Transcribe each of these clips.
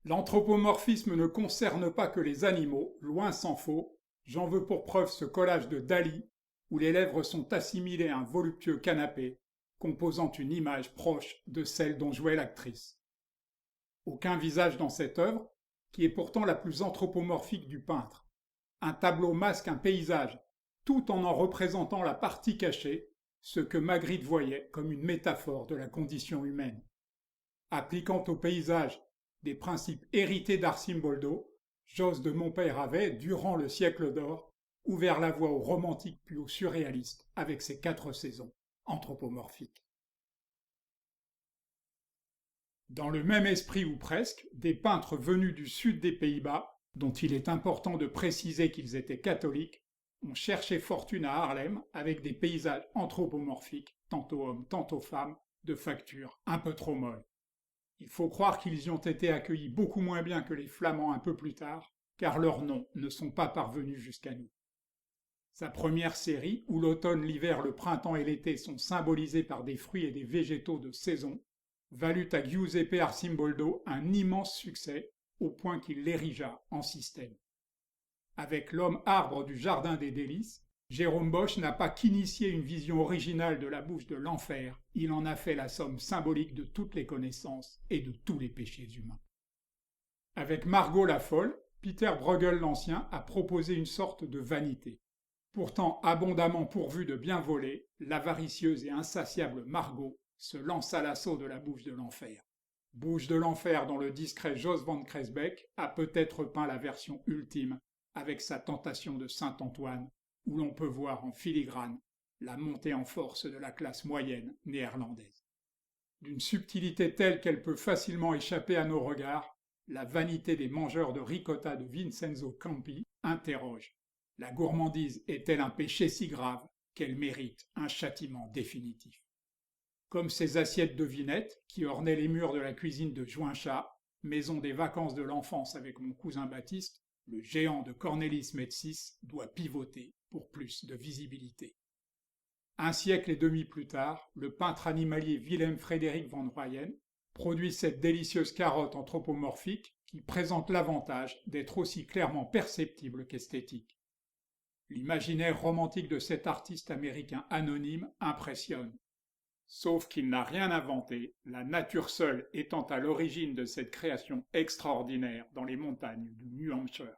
L'anthropomorphisme ne concerne pas que les animaux, loin s'en faut. J'en veux pour preuve ce collage de Dali, où les lèvres sont assimilées à un voluptueux canapé, composant une image proche de celle dont jouait l'actrice. Aucun visage dans cette œuvre, qui est pourtant la plus anthropomorphique du peintre. Un tableau masque un paysage, tout en représentant la partie cachée, ce que Magritte voyait comme une métaphore de la condition humaine. Appliquant au paysage des principes hérités d'Arcimboldo, Jos de Montpeyre avait, durant le siècle d'or, ouvert la voie au romantique puis au surréaliste avec ses 4 saisons anthropomorphiques. Dans le même esprit ou presque, des peintres venus du sud des Pays-Bas, dont il est important de préciser qu'ils étaient catholiques, ont cherché fortune à Haarlem avec des paysages anthropomorphiques, tantôt hommes, tantôt femmes, de facture un peu trop molle. Il faut croire qu'ils y ont été accueillis beaucoup moins bien que les Flamands un peu plus tard, car leurs noms ne sont pas parvenus jusqu'à nous. Sa première série, où l'automne, l'hiver, le printemps et l'été sont symbolisés par des fruits et des végétaux de saison, valut à Giuseppe Arcimboldo un immense succès, au point qu'il l'érigea en système. Avec l'homme arbre du Jardin des Délices, Jérôme Bosch n'a pas qu'initié une vision originale de la bouche de l'enfer, il en a fait la somme symbolique de toutes les connaissances et de tous les péchés humains. Avec Margot la folle, Peter Bruegel l'Ancien a proposé une sorte de vanité. Pourtant abondamment pourvue de bien voler, l'avaricieuse et insatiable Margot se lance à l'assaut de la bouche de l'enfer. Bouche de l'enfer dont le discret Jos van Cresbeck a peut-être peint la version ultime avec sa tentation de Saint-Antoine, où l'on peut voir en filigrane la montée en force de la classe moyenne néerlandaise. D'une subtilité telle qu'elle peut facilement échapper à nos regards, la vanité des mangeurs de ricotta de Vincenzo Campi interroge. La gourmandise est-elle un péché si grave qu'elle mérite un châtiment définitif? Comme ces assiettes de vinette qui ornaient les murs de la cuisine de Joinchat, maison des vacances de l'enfance avec mon cousin Baptiste, le géant de Cornelis Metsis doit pivoter pour plus de visibilité. Un siècle et demi plus tard, le peintre animalier Willem Frederik van Rooyen produit cette délicieuse carotte anthropomorphique qui présente l'avantage d'être aussi clairement perceptible qu'esthétique. L'imaginaire romantique de cet artiste américain anonyme impressionne. Sauf qu'il n'a rien inventé, la nature seule étant à l'origine de cette création extraordinaire dans les montagnes du New Hampshire.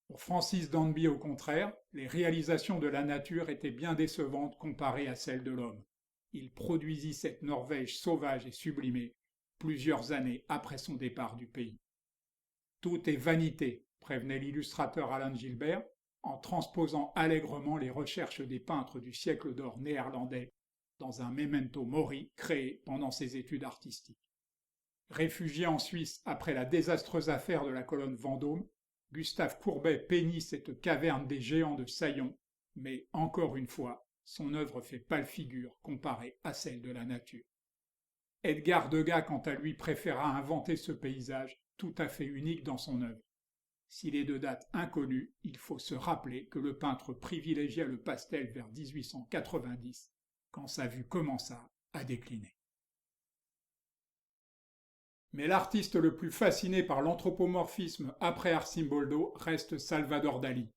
Pour Francis Danby, au contraire, les réalisations de la nature étaient bien décevantes comparées à celles de l'homme. Il produisit cette Norvège sauvage et sublimée plusieurs années après son départ du pays. Tout est vanité, prévenait l'illustrateur Alan Gilbert, en transposant allègrement les recherches des peintres du siècle d'or néerlandais dans un memento mori créé pendant ses études artistiques. Réfugié en Suisse après la désastreuse affaire de la colonne Vendôme, Gustave Courbet peignit cette caverne des géants de Saillon, mais encore une fois, son œuvre fait pâle figure comparée à celle de la nature. Edgar Degas, quant à lui, préféra inventer ce paysage tout à fait unique dans son œuvre. S'il est de date inconnue, il faut se rappeler que le peintre privilégia le pastel vers 1890, quand sa vue commença à décliner. Mais l'artiste le plus fasciné par l'anthropomorphisme après Arcimboldo reste Salvador Dali.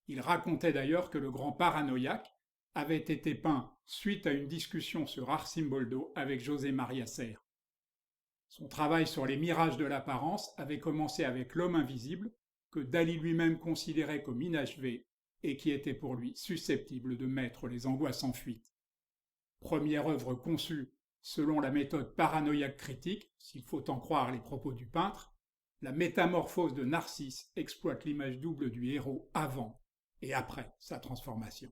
Il racontait d'ailleurs que le grand paranoïaque avait été peint suite à une discussion sur Arcimboldo avec José Maria Serre. Son travail sur les mirages de l'apparence avait commencé avec L'homme invisible, que Dali lui-même considérait comme inachevé et qui était pour lui susceptible de mettre les angoisses en fuite. Première œuvre conçue selon la méthode paranoïaque critique, s'il faut en croire les propos du peintre, la métamorphose de Narcisse exploite l'image double du héros avant et après sa transformation.